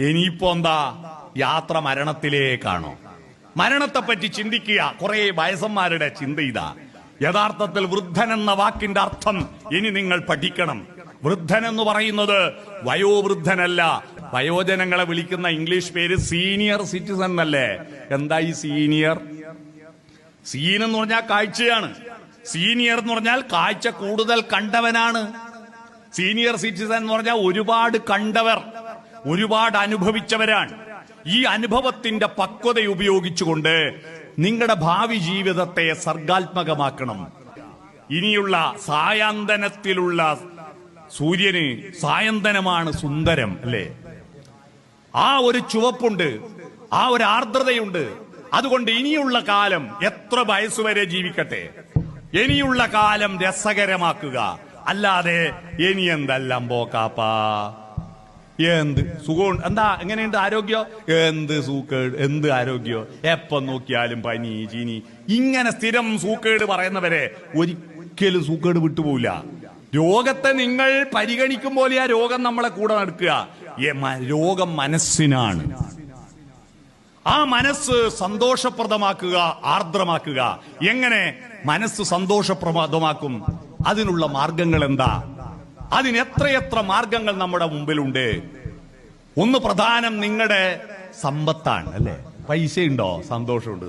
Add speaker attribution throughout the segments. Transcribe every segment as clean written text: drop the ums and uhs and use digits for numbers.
Speaker 1: ഇനിയിപ്പോ എന്താ? യാത്ര മരണത്തിലേക്കാണോ? മരണത്തെപ്പറ്റി ചിന്തിക്കുക. കുറെ വയസ്സന്മാരുടെ ചിന്ത ഇതാ. യഥാർത്ഥത്തിൽ വൃദ്ധൻ എന്ന വാക്കിന്റെ അർത്ഥം ഇനി നിങ്ങൾ പഠിക്കണം. വൃദ്ധൻ എന്ന് പറയുന്നത് വയോവൃദ്ധനല്ല. വയോജനങ്ങളെ വിളിക്കുന്ന ഇംഗ്ലീഷ് പേര് സീനിയർ സിറ്റിസൺ എന്നല്ലേ? എന്താ ഈ സീനിയർ? സീൻ എന്ന് പറഞ്ഞാൽ കാഴ്ചയാണ്. സീനിയർ എന്ന് പറഞ്ഞാൽ കാഴ്ച കൂടുതൽ കണ്ടവനാണ്. സീനിയർ സിറ്റിസൺ എന്ന് പറഞ്ഞാൽ ഒരുപാട് കണ്ടവർ, ഒരുപാട് അനുഭവിച്ചവരാണ്. ഈ അനുഭവത്തിന്റെ പക്വത ഉപയോഗിച്ചുകൊണ്ട് നിങ്ങളുടെ ഭാവി ജീവിതത്തെ സർഗാത്മകമാക്കണം. ഇനിയുള്ള സായാന്തനത്തിലുള്ള സൂര്യന് സായന്തനമാണ് സുന്ദരം, അല്ലേ? ആ ഒരു ചുവപ്പുണ്ട്, ആ ഒരു ആർദ്രതയുണ്ട്. അതുകൊണ്ട് ഇനിയുള്ള കാലം എത്ര വയസ്സുവരെ ജീവിക്കട്ടെ, ഇനിയുള്ള കാലം രസകരമാക്കുക. അല്ലാതെ ഇനി എന്തെല്ലാം പോക്കാപ്പാ, എന്ത് സുഖം, എന്താ എങ്ങനെയുണ്ട് ആരോഗ്യം, എന്ത് സൂക്കേട്, എന്ത് ആരോഗ്യം, എപ്പം നോക്കിയാലും പനി ചീനി, ഇങ്ങനെ സ്ഥിരം സൂക്കേട് പറയുന്നവരെ ഒരിക്കലും സൂക്കേട് വിട്ടുപോവില്ല. രോഗത്തെ നിങ്ങൾ പരിഗണിക്കും പോലെ ആ രോഗം നമ്മളെ കൂടെ നടക്കുക. രോഗം മനസ്സിനാണ്. ആ മനസ്സ് സന്തോഷപ്രദമാക്കുക, ആർദ്രമാക്കുക. എങ്ങനെ മനസ്സ് സന്തോഷപ്രദമാക്കും? അതിനുള്ള മാർഗങ്ങൾ എന്താ? അതിന് എത്രയെത്ര മാർഗങ്ങൾ നമ്മുടെ മുമ്പിലുണ്ട്. ഒന്ന് പ്രധാനം നിങ്ങളുടെ സമ്പത്താണ്, അല്ലെ? പൈസ ഉണ്ടോ? സന്തോഷമുണ്ട്.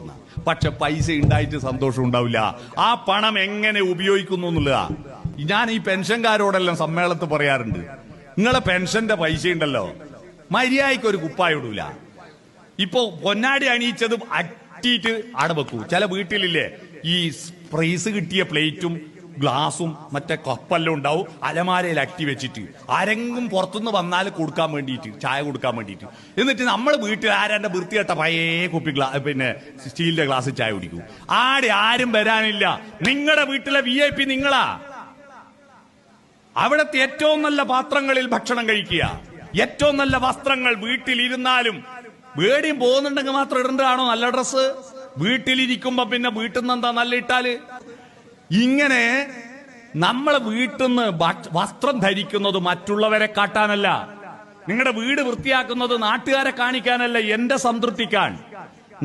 Speaker 1: പക്ഷെ പൈസ ഉണ്ടായിട്ട് സന്തോഷം ഉണ്ടാവില്ല. ആ പണം എങ്ങനെ ഉപയോഗിക്കുന്നു എന്നുള്ളതാ. ഞാൻ ഈ പെൻഷൻകാരോടെല്ലാം സമ്മേളനത്തിൽ പറയാറുണ്ട്, നിങ്ങളെ പെൻഷന്റെ പൈസ ഉണ്ടല്ലോ, മര്യാദയ്ക്ക് ഒരു കുപ്പായ ഇടൂല. ഇപ്പൊ പൊന്നാടി അണിയിച്ചതും അറ്റിയിട്ട് ആടെ വെക്കൂ. ചില വീട്ടിലില്ലേ ഈ പ്രൈസ് കിട്ടിയ പ്ലേറ്റും ഗ്ലാസും മറ്റേ കപ്പെല്ലാം ഉണ്ടാവും അലമാരയിൽ അട്ടി വെച്ചിട്ട്, ആരെങ്കിലും പുറത്തുനിന്ന് വന്നാൽ കൊടുക്കാൻ വേണ്ടിയിട്ട്, ചായ കൊടുക്കാൻ വേണ്ടിയിട്ട്. എന്നിട്ട് നമ്മൾ വീട്ടിൽ ആരാന്റെ വൃത്തികെട്ട പഴയ കുപ്പി പിന്നെ സ്റ്റീലിന്റെ ഗ്ലാസ് ചായ കുടിക്കും. ആടെ ആരും വരാനില്ല. നിങ്ങളുടെ വീട്ടിലെ VIP നിങ്ങളാ. അവിടത്തെ ഏറ്റവും നല്ല പാത്രങ്ങളിൽ ഭക്ഷണം കഴിക്കുക, ഏറ്റവും നല്ല വസ്ത്രങ്ങൾ. വീട്ടിലിരുന്നാലും വേടിയും പോകുന്നുണ്ടെങ്കിൽ മാത്രം ഇടേണ്ടതാണോ നല്ല ഡ്രസ്സ്? വീട്ടിലിരിക്കുമ്പോ പിന്നെ വീട്ടിൽ നിന്ന് എന്താ നല്ല ഇട്ടാല്? ഇങ്ങനെ നമ്മളെ വീട്ടിൽ നിന്ന് വസ്ത്രം ധരിക്കുന്നത് മറ്റുള്ളവരെ കാട്ടാനല്ല. നിങ്ങളുടെ വീട് വൃത്തിയാക്കുന്നത് നാട്ടുകാരെ കാണിക്കാനല്ല, എന്റെ സംതൃപ്തിക്കാൻ.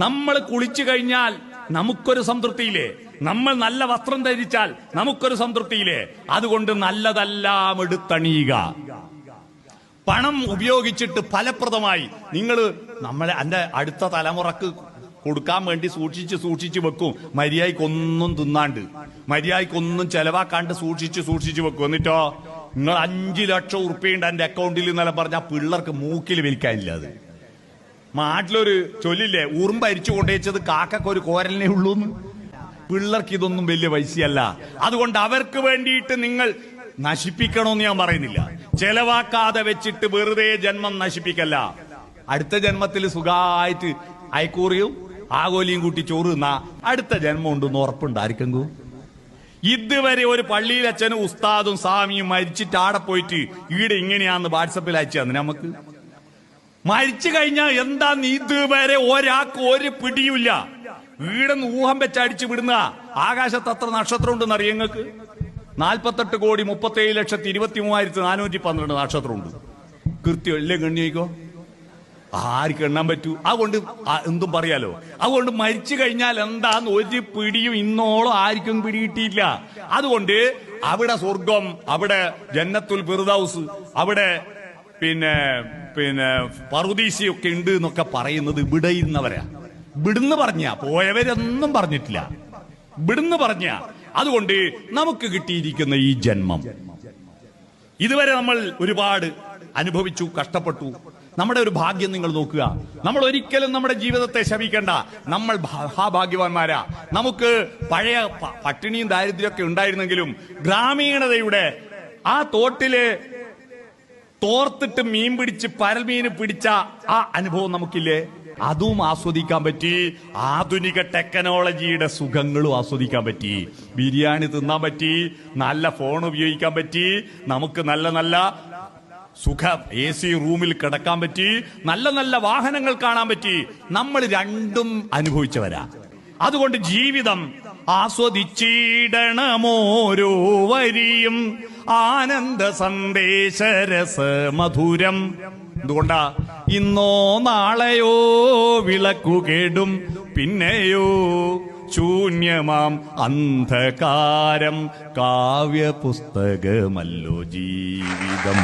Speaker 1: നമ്മൾ കുളിച്ചു കഴിഞ്ഞാൽ നമുക്കൊരു സംതൃപ്തിയില്ലേ? നമ്മൾ നല്ല വസ്ത്രം ധരിച്ചാൽ നമുക്കൊരു സംതൃപ്തിയില്ലേ? അതുകൊണ്ട് നല്ലതെല്ലാം എടുത്തണിയുക. പണം ഉപയോഗിച്ചിട്ട് ഫലപ്രദമായി നിങ്ങൾ എന്റെ അടുത്ത തലമുറക്ക് കൊടുക്കാൻ വേണ്ടി സൂക്ഷിച്ച് വെക്കും. മര്യാദക്കൊന്നും തിന്നാണ്ട്, മര്യാദക്കൊന്നും ചെലവാക്കാണ്ട് സൂക്ഷിച്ച് വെക്കും. എന്നിട്ടോ നിങ്ങൾ 5 ലക്ഷം ഉറുപ്പിയുണ്ട് എന്റെ അക്കൗണ്ടിൽ എന്നെല്ലാം പറഞ്ഞാൽ പിള്ളേർക്ക് മൂക്കിൽ വലിക്കാനില്ല. അത് നാട്ടിലൊരു ചൊല്ലില്ലേ, ഉറുമ്പ് അരിച്ചു കൊണ്ടുവച്ചത് കാക്കൊരു കോരലിനെ ഉള്ളൂന്ന്. പിള്ളേർക്ക് ഇതൊന്നും വലിയ പൈസയല്ല. അതുകൊണ്ട് അവർക്ക് വേണ്ടിയിട്ട് നിങ്ങൾ നശിപ്പിക്കണമെന്ന് ഞാൻ പറയുന്നില്ല. ചെലവാക്കാതെ വെച്ചിട്ട് വെറുതെ ജന്മം നശിപ്പിക്കല്ല. അടുത്ത ജന്മത്തിൽ സുഖമായിട്ട് അയക്കൂറിയും ആഗോലിയും കൂട്ടി ചോറ് തിന്നാ അടുത്ത ജന്മം ഉണ്ടെന്ന് ഉറപ്പുണ്ടായിരിക്കും. ഇതുവരെ ഒരു പള്ളിയിൽ അച്ഛനും ഉസ്താദും സ്വാമിയും മരിച്ചിട്ട് ആടെ പോയിട്ട് ഈടെ ഇങ്ങനെയാന്ന് വാട്സപ്പിൽ അയച്ചു തന്നെ. നമുക്ക് മരിച്ചു കഴിഞ്ഞാൽ എന്താന്ന് ഇതുവരെ ഒരാൾക്ക് ഒരു പിടിയുമില്ല. ഈടെന്ന് ഊഹം വെച്ചടിച്ചു വിടുന്ന. ആകാശത്ത് എത്ര നക്ഷത്രം ഉണ്ടെന്ന് അറിയാം നിങ്ങൾക്ക്? 48,37,23,412 നക്ഷത്രമുണ്ട്. കൃത്യം എല്ലാം ഗണ്ണിക്കോ, ആർക്ക് എണ്ണാൻ പറ്റൂ? അതുകൊണ്ട് എന്തും പറയാലോ. അതുകൊണ്ട് മരിച്ചു കഴിഞ്ഞാൽ എന്താന്ന് ഒരു പിടിയും ഇന്നോളം ആർക്കും പിടികിട്ടിയില്ല. അതുകൊണ്ട് അവിടെ സ്വർഗം, അവിടെ ജന്നത്തുൽ ഫിർദൗസ്, അവിടെ പിന്നെ പറുദീസയൊക്കെ ഉണ്ട് എന്നൊക്കെ പറയുന്നത് ഇവിടെ ഇരുന്നവരാ. ഇവിടുന്ന് പറഞ്ഞ പോയവരൊന്നും പറഞ്ഞിട്ടില്ല, ഇവിടുന്ന് പറഞ്ഞ. അതുകൊണ്ട് നമുക്ക് കിട്ടിയിരിക്കുന്ന ഈ ജന്മം ഇതുവരെ നമ്മൾ ഒരുപാട് അനുഭവിച്ചു, കഷ്ടപ്പെട്ടു. നമ്മുടെ ഒരു ഭാഗ്യം നിങ്ങൾ നോക്കുക. നമ്മൾ ഒരിക്കലും നമ്മുടെ ജീവിതത്തെ ശപിക്കണ്ട. നമ്മൾ മഹാഭാഗ്യവാന്മാരാ. നമുക്ക് പഴയ പട്ടിണിയും ദാരിദ്ര്യമൊക്കെ ഉണ്ടായിരുന്നെങ്കിലും ഗ്രാമീണതയുടെ ആ തോട്ടില് തോർത്തിട്ട് മീൻ പിടിച്ച് പരൽമീന് പിടിച്ച ആ അനുഭവം നമുക്കില്ലേ? അതും ആസ്വദിക്കാൻ പറ്റി. ആധുനിക ടെക്നോളജിയുടെ സുഖങ്ങളും ആസ്വദിക്കാൻ പറ്റി. ബിരിയാണി തിന്നാൻ പറ്റി, നല്ല ഫോൺ ഉപയോഗിക്കാൻ പറ്റി, നമുക്ക് നല്ല നല്ല സുഖ AC റൂമിൽ കിടക്കാൻ പറ്റി, നല്ല നല്ല വാഹനങ്ങൾ കാണാൻ പറ്റി. നമ്മൾ രണ്ടും അനുഭവിച്ചവരാ. അതുകൊണ്ട് ജീവിതം ആസ്വദിച്ചിടണമോരോ വരിയും ആനന്ദ സന്ദേശരസ മധുരം. എന്തുകൊണ്ടാ? ഇന്നോ നാളെയോ വിളക്കു കേടും, പിന്നെയോ ശൂന്യമാം അന്ധകാരം, കാവ്യപുസ്തകമല്ലോ ജീവിതം.